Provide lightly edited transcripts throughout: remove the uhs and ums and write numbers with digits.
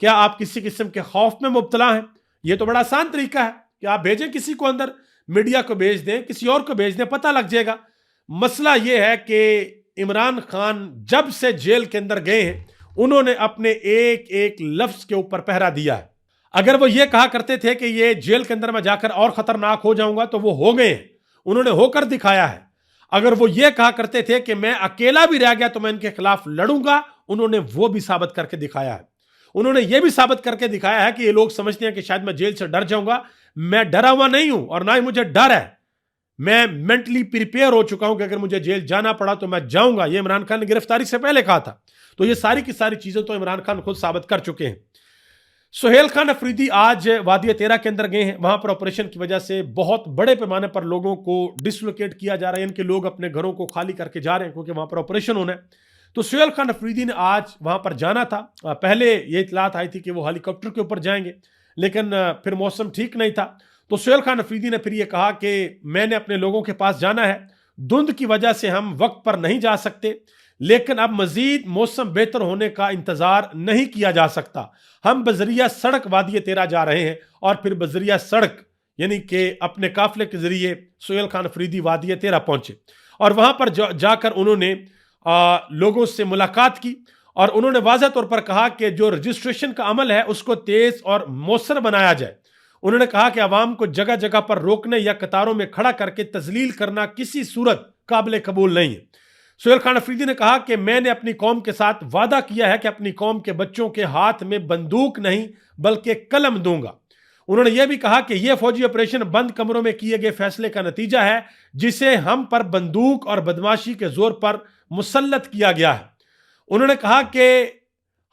کیا آپ کسی قسم کے خوف میں مبتلا ہیں؟ یہ تو بڑا آسان طریقہ ہے کہ آپ بھیجیں کسی کو اندر، میڈیا کو بھیج دیں، کسی اور کو بھیج دیں، پتہ لگ جائے گا۔ مسئلہ یہ ہے کہ عمران خان جب سے جیل کے اندر گئے ہیں انہوں نے اپنے ایک ایک لفظ کے اوپر پہرا دیا ہے۔ اگر وہ یہ کہا کرتے تھے کہ یہ جیل کے اندر میں جا کر اور خطرناک ہو جاؤں گا تو وہ ہو گئے ہیں، انہوں نے ہو کر دکھایا ہے۔ اگر وہ یہ کہا کرتے تھے کہ میں اکیلا بھی رہ گیا تو میں ان کے خلاف لڑوں گا، انہوں نے وہ بھی ثابت کر کے دکھایا ہے۔ انہوں نے یہ بھی ثابت کر کے دکھایا ہے کہ یہ لوگ سمجھتے ہیں کہ شاید میں جیل سے ڈر جاؤں گا، میں ڈرا ہوا نہیں ہوں اور نہ ہی مجھے ڈر ہے، میں مینٹلی پریپیئر ہو چکا ہوں کہ اگر مجھے جیل جانا پڑا تو میں جاؤں گا۔ یہ عمران خان نے گرفتاری سے پہلے کہا تھا۔ تو یہ ساری کی ساری چیزیں تو عمران خان خود ثابت کر چکے ہیں۔ سہیل خان افریدی آج وادی تیرہ کے اندر گئے ہیں، وہاں پر آپریشن کی وجہ سے بہت بڑے پیمانے پر لوگوں کو ڈسلوکیٹ کیا جا رہا ہے، ان کے لوگ اپنے گھروں کو خالی کر کے جا رہے ہیں کیونکہ وہاں پر آپریشن ہونا ہے۔ تو سہیل خان افریدی نے آج وہاں پر جانا تھا، پہلے یہ اطلاعات آئی تھی کہ وہ ہیلی کاپٹر کے اوپر جائیں گے، لیکن پھر موسم ٹھیک نہیں تھا، تو سہیل خان افریدی نے پھر یہ کہا کہ میں نے اپنے لوگوں کے پاس جانا ہے، دھند کی وجہ سے ہم وقت پر نہیں جا سکتے، لیکن اب مزید موسم بہتر ہونے کا انتظار نہیں کیا جا سکتا، ہم بذریعہ سڑک وادی تیرہ جا رہے ہیں، اور پھر بذریعہ سڑک یعنی کہ اپنے قافلے کے ذریعے سہیل خان افریدی وادی تیرہ پہنچے، اور وہاں پر جا کر انہوں نے لوگوں سے ملاقات کی، اور انہوں نے واضح طور پر کہا کہ جو رجسٹریشن کا عمل ہے اس کو تیز اور مؤثر بنایا جائے۔ انہوں نے کہا کہ عوام کو جگہ جگہ پر روکنے یا قطاروں میں کھڑا کر کے تذلیل کرنا کسی صورت قابل قبول نہیں ہے۔ سہیل خان افریدی نے کہا کہ میں نے اپنی قوم کے ساتھ وعدہ کیا ہے کہ اپنی قوم کے بچوں کے ہاتھ میں بندوق نہیں بلکہ قلم دوں گا۔ انہوں نے یہ بھی کہا کہ یہ فوجی آپریشن بند کمروں میں کیے گئے فیصلے کا نتیجہ ہے جسے ہم پر بندوق اور بدماشی کے زور پر مسلط کیا گیا ہے۔ انہوں نے کہا کہ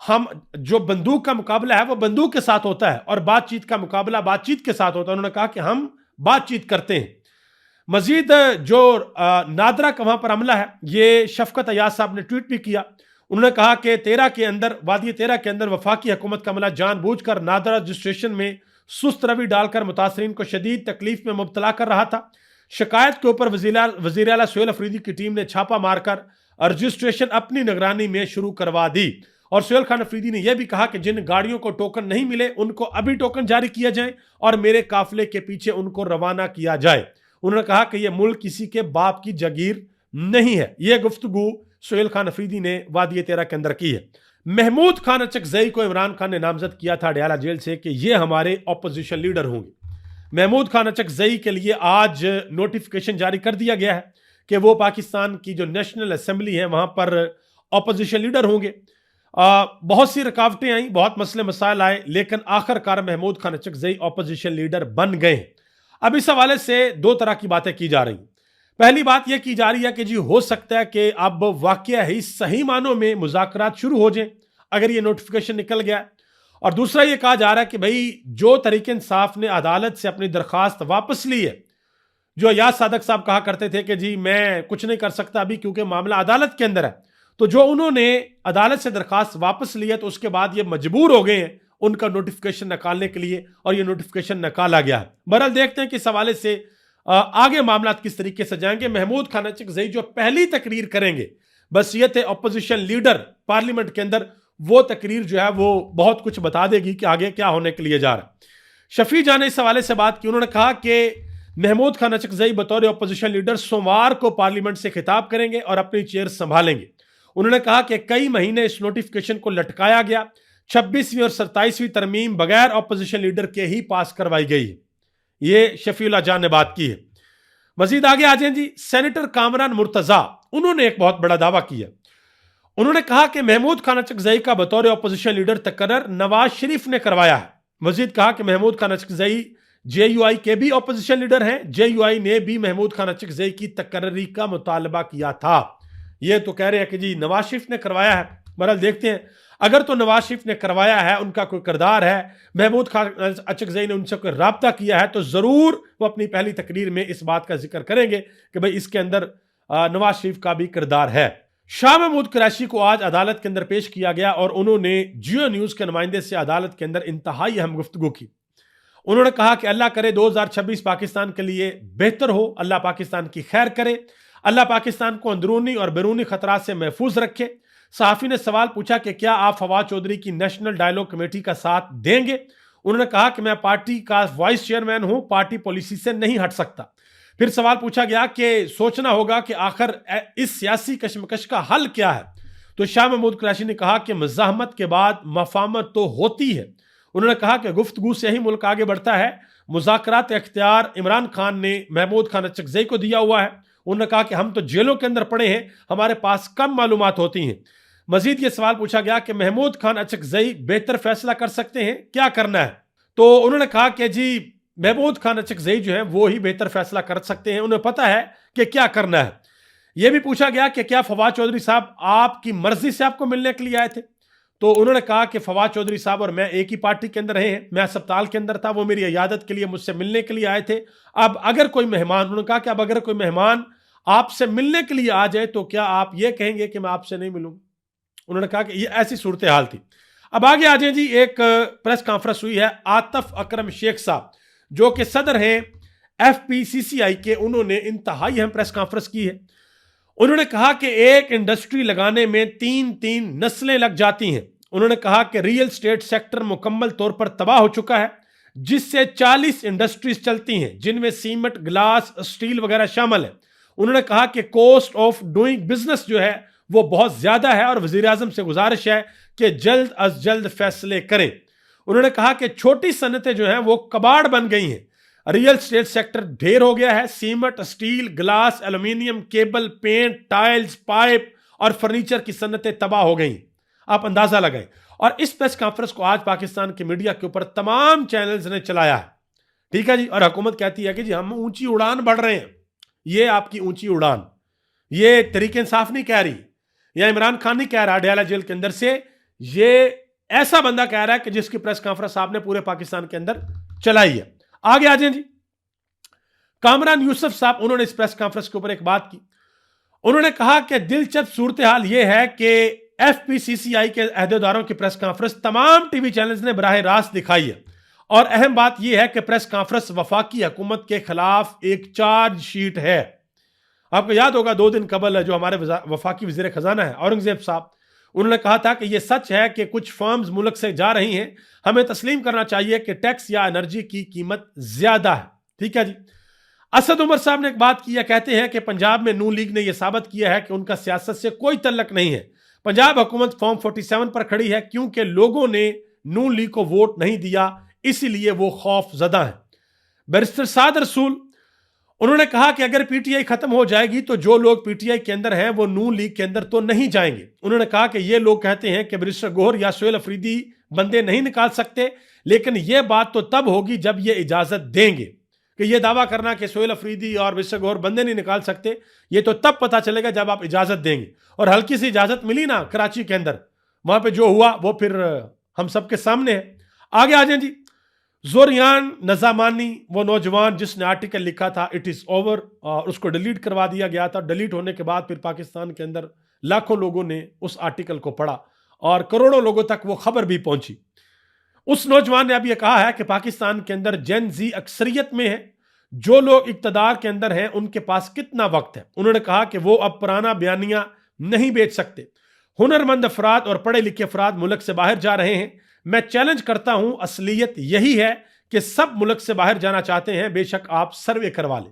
ہم جو بندوق کا مقابلہ ہے وہ بندوق کے ساتھ ہوتا ہے اور بات چیت کا مقابلہ بات چیت کے ساتھ ہوتا ہے۔ انہوں نے کہا کہ ہم بات چیت کرتے ہیں۔ مزید جو نادرہ کا وہاں پر عملہ ہے، یہ شفقت ایاز صاحب نے ٹویٹ بھی کیا۔ انہوں نے کہا کہ وادی تیرہ کے اندر وفاقی حکومت کا عملہ جان بوجھ کر نادرہ رجسٹریشن میں سست روی ڈال کر متاثرین کو شدید تکلیف میں مبتلا کر رہا تھا۔ شکایت کے اوپر وزیر اعلیٰ سہیل افریدی کی ٹیم نے چھاپا مار کر رجسٹریشن اپنی نگرانی میں شروع کروا دی، اور سہیل خان افریدی نے یہ بھی کہا کہ جن گاڑیوں کو ٹوکن نہیں ملے ان کو ابھی ٹوکن جاری کیا جائیں اور میرے قافلے کے پیچھے ان کو روانہ کیا جائے۔ انہوں نے کہا کہ یہ ملک کسی کے باپ کی جگیر نہیں ہے۔ یہ گفتگو سہیل خان افریدی نے وادی تیرہ کے اندر کی ہے۔ محمود خان اچکزئی کو عمران خان نے نامزد کیا تھا اڈیالہ جیل سے کہ یہ ہمارے اپوزیشن لیڈر ہوں گے۔ محمود خان اچکزئی کے لیے آج نوٹیفیکیشن جاری کر دیا گیا ہے کہ وہ پاکستان کی جو نیشنل اسمبلی ہے وہاں پر اپوزیشن لیڈر ہوں گے۔ بہت سی رکاوٹیں آئیں، بہت مسئلے مسائل آئے، لیکن آخر کار محمود خان اچکزئی اپوزیشن لیڈر بن گئے ہیں۔ اب اس حوالے سے دو طرح کی باتیں کی جا رہی ہیں۔ پہلی بات یہ کی جا رہی ہے کہ جی ہو سکتا ہے کہ اب واقعہ ہی صحیح معنوں میں مذاکرات شروع ہو جائیں اگر یہ نوٹیفیکیشن نکل گیا ہے، اور دوسرا یہ کہا جا رہا ہے کہ بھائی جو تحریک انصاف نے عدالت سے اپنی درخواست واپس لی ہے، جو ایاز صادق صاحب کہا کرتے تھے کہ جی میں کچھ نہیں کر سکتا ابھی کیونکہ معاملہ عدالت کے اندر ہے، تو جو انہوں نے عدالت سے درخواست واپس لی ہے تو اس کے بعد یہ مجبور ہو گئے ہیں ان کا نوٹیفیکیشن نکالنے کے لیے، اور یہ نوٹیفیکیشن نکالا گیا ہے۔ بہرحال دیکھتے ہیں کہ اس حوالے سے آگے معاملات کس طریقے سے جائیں گے۔ محمود خان اچکزئی جو پہلی تقریر کریں گے بصیت اپوزیشن لیڈر پارلیمنٹ کے اندر، وہ تقریر جو ہے وہ بہت کچھ بتا دے گی کہ آگے کیا ہونے کے لیے جا رہا ہے۔ شفیع جان نے اس حوالے سے بات کی، انہوں نے کہا کہ محمود خان اچکزئی بطور اپوزیشن لیڈر سوموار کو پارلیمنٹ سے خطاب کریں گے اور اپنی چیئر سنبھالیں گے۔ انہوں نے کہا کہ کئی مہینے اس نوٹیفیکیشن کو لٹکایا گیا، 26ویں اور 27ویں ترمیم بغیر اپوزیشن لیڈر کے ہی پاس کروائی گئی ہے۔ یہ شفیع اللہ جان نے بات کی ہے۔ مزید آگے آ جائیں جی، سینیٹر کامران مرتضی، انہوں نے ایک بہت بڑا دعویٰ کیا۔ انہوں نے کہا کہ محمود خان اچکزئی کا بطور اپوزیشن لیڈر تقرر نواز شریف نے کروایا ہے۔ مزید کہا کہ محمود خان اچکزئی جے یو آئی کے بھی اپوزیشن لیڈر ہیں، جے یو آئی نے بھی محمود خان اچکزئی کی تقرری کا مطالبہ کیا تھا۔ یہ تو کہہ رہے ہیں کہ جی نواز شریف نے کروایا ہے۔ بہرحال دیکھتے ہیں، اگر تو نواز شریف نے کروایا ہے، ان کا کوئی کردار ہے، محمود خان اچکزئی نے ان سے کوئی رابطہ کیا ہے، تو ضرور وہ اپنی پہلی تقریر میں اس بات کا ذکر کریں گے کہ بھئی اس کے اندر نواز شریف کا بھی کردار ہے۔ شاہ محمود قریشی کو آج عدالت کے اندر پیش کیا گیا اور انہوں نے جیو نیوز کے نمائندے سے عدالت کے اندر انتہائی اہم گفتگو کی۔ انہوں نے کہا کہ اللہ کرے 2026 پاکستان کے لیے بہتر ہو، اللہ پاکستان کی خیر کرے، اللہ پاکستان کو اندرونی اور بیرونی خطرات سے محفوظ رکھے، صحافی نے سوال پوچھا کہ کیا آپ فواد چودھری کی نیشنل ڈائیلاگ کمیٹی کا ساتھ دیں گے؟ انہوں نے کہا کہ میں پارٹی کا وائس چیئرمین ہوں، پارٹی پالیسی سے نہیں ہٹ سکتا۔ پھر سوال پوچھا گیا کہ سوچنا ہوگا کہ آخر اس سیاسی کشمکش کا حل کیا ہے، تو شاہ محمود قریشی نے کہا کہ مزاحمت کے بعد مفاہمت تو ہوتی ہے۔ انہوں نے کہا کہ گفتگو سے ہی ملک آگے بڑھتا ہے، مذاکرات اختیار عمران خان نے محمود خان اچکزئی کو دیا ہوا ہے۔ انہوں نے کہا کہ ہم تو جیلوں کے اندر پڑے ہیں، ہمارے پاس کم معلومات ہوتی ہیں۔ مزید یہ سوال پوچھا گیا کہ محمود خان اچکزئی بہتر فیصلہ کر سکتے ہیں، کیا کرنا ہے؟ تو انہوں نے کہا کہ جی محمود خان اچکزئی جو ہیں وہ ہی بہتر فیصلہ کر سکتے ہیں، انہیں پتہ ہے کہ کیا کرنا ہے۔ یہ بھی پوچھا گیا کہ کیا فواد چودھری صاحب آپ کی مرضی سے آپ کو ملنے کے لیے آئے تھے؟ تو انہوں نے کہا کہ فواد چودھری صاحب اور میں ایک ہی پارٹی کے اندر رہے ہیں، میں اسپتال کے اندر تھا، وہ میری عیادت کے لیے مجھ سے ملنے کے لیے آئے تھے۔ اب اگر کوئی مہمان، انہوں نے کہا کہ اب اگر کوئی مہمان آپ سے ملنے کے لیے آ جائے تو کیا آپ یہ کہیں گے کہ میں آپ سے نہیں ملوں؟ انہوں نے کہا کہ یہ ایسی صورتحال تھی۔ اب آگے آ جائیں جی، ایک پریس کانفرنس ہوئی ہے، عاطف اکرم شیخ صاحب جو کہ صدر ہیں FPCCI کے، انہوں نے انتہائی اہم پریس کانفرنس کی ہے۔ انہوں نے کہا کہ ایک انڈسٹری لگانے میں تین نسلیں لگ جاتی ہیں۔ انہوں نے کہا کہ ریئل اسٹیٹ سیکٹر مکمل طور پر تباہ ہو چکا ہے، جس سے 40 انڈسٹریز چلتی ہیں، جن میں سیمنٹ، گلاس، اسٹیل وغیرہ شامل ہے۔ انہوں نے کہا کہ کوسٹ آف ڈوئنگ بزنس جو ہے وہ بہت زیادہ ہے، اور وزیر اعظم سے گزارش ہے کہ جلد از جلد فیصلے کریں۔ انہوں نے کہا کہ چھوٹی صنعتیں جو ہیں وہ کباڑ بن گئی ہیں، ریئل اسٹیٹ سیکٹر ڈھیر ہو گیا ہے، cement, steel, glass, aluminium, cable, paint, tiles, pipe اور فرنیچر کی صنعتیں تباہ ہو گئیں۔ آپ اندازہ لگائیں۔ اور اس پریس کانفرنس کو آج پاکستان کی میڈیا کے اوپر تمام چینلز نے چلایا ہے، ٹھیک ہے جی، اور حکومت کہتی ہے کہ جی ہم اونچی اڑان بڑھ رہے ہیں۔ یہ آپ کی اونچی اڑان، یہ تحریک انصاف نہیں کہہ رہی، یا عمران خان نہیں کہہ رہا ڈیالہ جیل کے اندر سے، یہ ایسا بندہ کہہ رہا ہے کہ جس کی پریس کانفرنس آپ نے پورے پاکستان کے اندر چلائی ہے۔ آگے آ جائیں جی، کامران یوسف صاحب، انہوں نے اس پریس کانفرنس کے اوپر ایک بات کی۔ انہوں نے کہا کہ دلچسپ صورتحال یہ ہے کہ FPCCI کے عہدیداروں کی پریس کانفرنس تمام ٹی وی چینلز نے براہ راست دکھائی ہے، اور اہم بات یہ ہے کہ پریس کانفرنس وفاقی حکومت کے خلاف ایک چارج شیٹ ہے۔ آپ کو یاد ہوگا 2 دن قبل جو ہمارے وفاقی وزیر خزانہ ہے اورنگزیب صاحب، انہوں نے کہا تھا کہ یہ سچ ہے کہ کچھ فرمز ملک سے جا رہی ہیں، ہمیں تسلیم کرنا چاہیے کہ ٹیکس یا انرجی کی قیمت زیادہ ہے، ٹھیک ہے جی۔ اسد عمر صاحب نے ایک بات کی ہے، کہتے ہیں کہ پنجاب میں نون لیگ نے یہ ثابت کیا ہے کہ ان کا سیاست سے کوئی تعلق نہیں ہے، پنجاب حکومت فارم 47 پر کھڑی ہے کیونکہ لوگوں نے نون لیگ کو ووٹ نہیں دیا، اسی لیے وہ خوف زدہ ہیں۔ بیرسٹر سعد رسول، انہوں نے کہا کہ اگر PTI ختم ہو جائے گی تو جو لوگ PTI کے اندر ہیں وہ نون لیگ کے اندر تو نہیں جائیں گے۔ انہوں نے کہا کہ یہ لوگ کہتے ہیں کہ بیرسٹر گوہر یا سہیل افریدی بندے نہیں نکال سکتے، لیکن یہ بات تو تب ہوگی جب یہ اجازت دیں گے۔ کہ یہ دعویٰ کرنا کہ سہیل افریدی اور بیرسٹر گوہر بندے نہیں نکال سکتے، یہ تو تب پتا چلے گا جب آپ اجازت دیں گے، اور ہلکی سی اجازت ملی نا کراچی کے اندر، وہاں پہ جو ہوا وہ پھر ہم سب کے سامنے ہے۔ آگے آ جائیں جی، زوریان نظامانی، وہ نوجوان جس نے آرٹیکل لکھا تھا اٹ از اوور، اور اس کو ڈیلیٹ کروا دیا گیا تھا، ڈیلیٹ ہونے کے بعد پھر پاکستان کے اندر لاکھوں لوگوں نے اس آرٹیکل کو پڑھا اور کروڑوں لوگوں تک وہ خبر بھی پہنچی۔ اس نوجوان نے اب یہ کہا ہے کہ پاکستان کے اندر جین زی اکثریت میں ہے، جو لوگ اقتدار کے اندر ہیں ان کے پاس کتنا وقت ہے۔ انہوں نے کہا کہ وہ اب پرانا بیانیہ نہیں بیچ سکتے، ہنرمند افراد اور پڑھے لکھے افراد ملک سے باہر جا رہے ہیں، میں چیلنج کرتا ہوں، اصلیت یہی ہے کہ سب ملک سے باہر جانا چاہتے ہیں، بے شک آپ سروے کروا لیں۔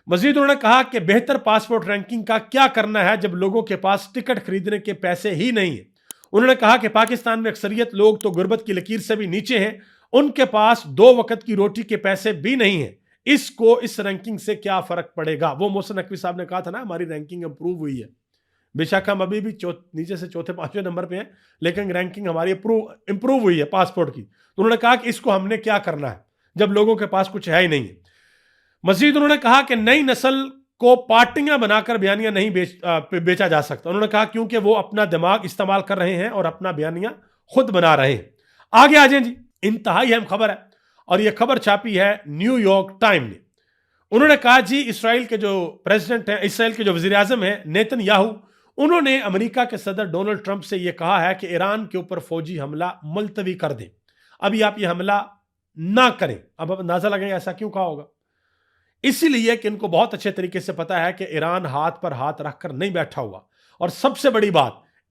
مزید انہوں نے کہا کہ بہتر پاسپورٹ رینکنگ کا کیا کرنا ہے جب لوگوں کے پاس ٹکٹ خریدنے کے پیسے ہی نہیں ہیں۔ انہوں نے کہا کہ پاکستان میں اکثریت لوگ تو غربت کی لکیر سے بھی نیچے ہیں، ان کے پاس 2 وقت کی روٹی کے پیسے بھی نہیں ہیں، اس رینکنگ سے کیا فرق پڑے گا؟ وہ محسن نقوی صاحب نے کہا تھا نا ہماری رینکنگ امپروو ہوئی ہے، بے شک ہم ابھی بھی نیچے سے 4تھے 5ویں نمبر پہ ہیں، لیکن رینکنگ ہماری امپروو ہوئی ہے پاسپورٹ کی۔ تو انہوں نے کہا کہ اس کو ہم نے کیا کرنا ہے جب لوگوں کے پاس کچھ ہے ہی نہیں ہے۔ مزید انہوں نے کہا کہ نئی نسل کو پارٹیاں بنا کر بیانیہ نہیں بیچا جا سکتا۔ انہوں نے کہا کیونکہ وہ اپنا دماغ استعمال کر رہے ہیں اور اپنا بیانیہ خود بنا رہے ہیں۔ آگے آ جائیں جی، انتہائی اہم خبر ہے، اور یہ خبر چھاپی ہے نیو یارک ٹائم نے۔ انہوں نے کہا جی اسرائیل کے جو پریزیڈنٹ ہیں، اسرائیل کے جو وزیر اعظم ہیں نیتن یاہو، انہوں نے امریکہ کے صدر ڈونلڈ ٹرمپ سے یہ کہا ہے کہ ایران کے اوپر فوجی حملہ ملتوی کر دیں، ابھی آپ یہ حملہ نہ کریں۔ اب آپ اندازہ لگیں ایسا کیوں کہا ہوگا؟ اسی لیے کہ ان کو بہت اچھے طریقے سے پتا ہے کہ ایران ہاتھ پر ہاتھ رکھ کر نہیں بیٹھا ہوا، اور سب سے بڑی بات،